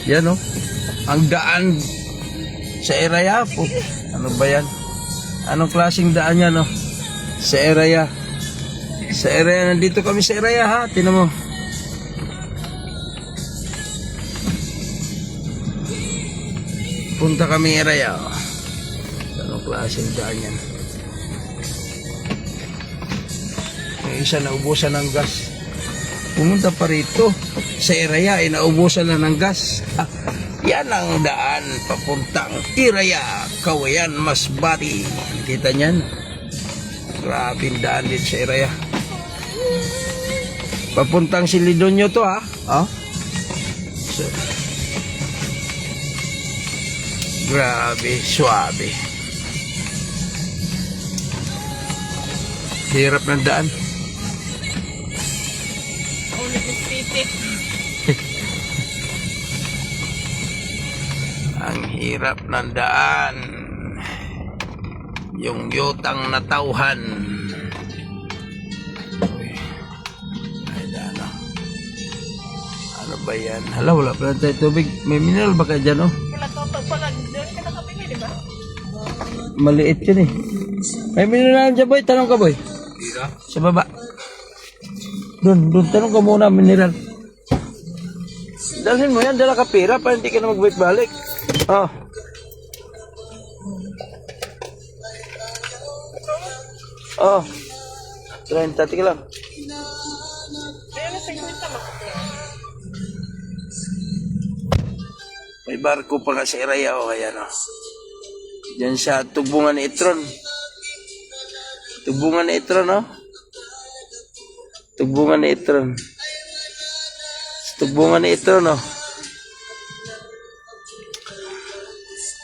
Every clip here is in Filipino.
Yan, oh. Ang daan sa Eraya po. Ano ba yan? Anong klaseng daan yan, oh? Sa Eraya. Sa Eraya, nandito kami sa Eraya, ha? Tinan mo. Punta kami Eraya, oh. Anong klaseng daan yan? May isa naubusan ng gas. Pumunta pa rito sa Eraya, naubusan na ng gas. Yan ang daan papuntang Eraya, Kawayan, Masbate. Kita niyan? Grabing daan din sa Eraya. Papuntang Silidonyo to, ha? Oh? So, grabe, suabe. Hirap ng daan. Ang hirap ng daan. Yung yutang na tauhan. Uy. Ay, daan, oh. Ano ba yan? Hala, wala pala tayo tubig. May mineral ba kayo dyan, oh? Wala to, pala, doon ka nakapili, di ba? Maliit yun, eh. May mineral dyan, boy. Tanong ka, boy. Sa baba. Doon, tanong ka muna, mineral. Dalhin mo yan, dala ka pera para hindi ka na magbalik-balik. Oh. Oh. 30, tika lang. Ayun na, 50 lang. May barko pa nga sa Eraya, oh, kaya no. Diyan sa Tubungan ni Itron. Tubungan ni Itron, no? Tubungan ni Itron. Tubungan ni Itron, no?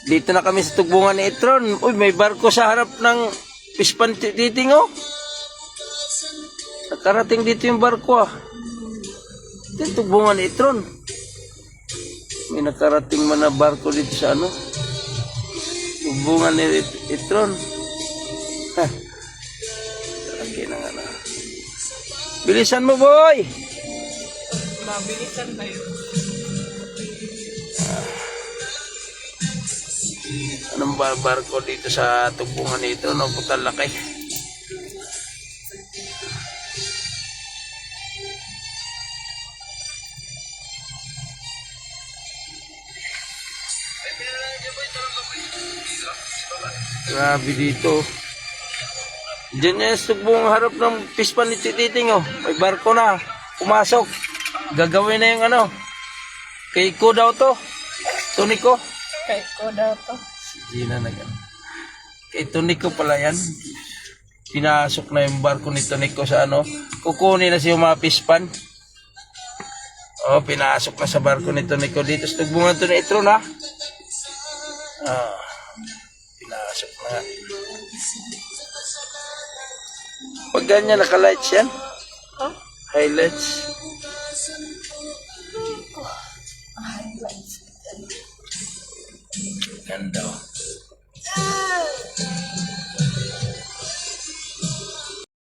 Dito na kami sa Tubungan ni Itron. Uy, may barko sa harap ng Pispan Titing, oh. Nakarating dito yung barko, ah. Ito yung Tubungan ni Itron. May nakarating man na barko dito sa ano? Tubungan ni Itron. Ha. Okay na nga na. Bilisan mo, boy! Mabilisan na yun. Anong barko dito sa Tubungan nito? No, putang laki. Grabe dito. Diyan niya sa Tubungan harap ng Pispan ni Titing, oh. May barko na. Pumasok. Gagawin na yung ano. Kay ko daw to. Tuniko. Kay ko daw to. Si Gina na gan. Kay Tuniko pala yan. Pinasok na yung barko ni Tuniko sa ano. Kukunin na siya mga Pispan. Oh, pinasok na sa barko ni Tuniko dito sa Tubungan to ni Itron, ha. Ah. Pinasok na. Pag ganyan, naka-lights yan. Huh? Highlights. Ganda.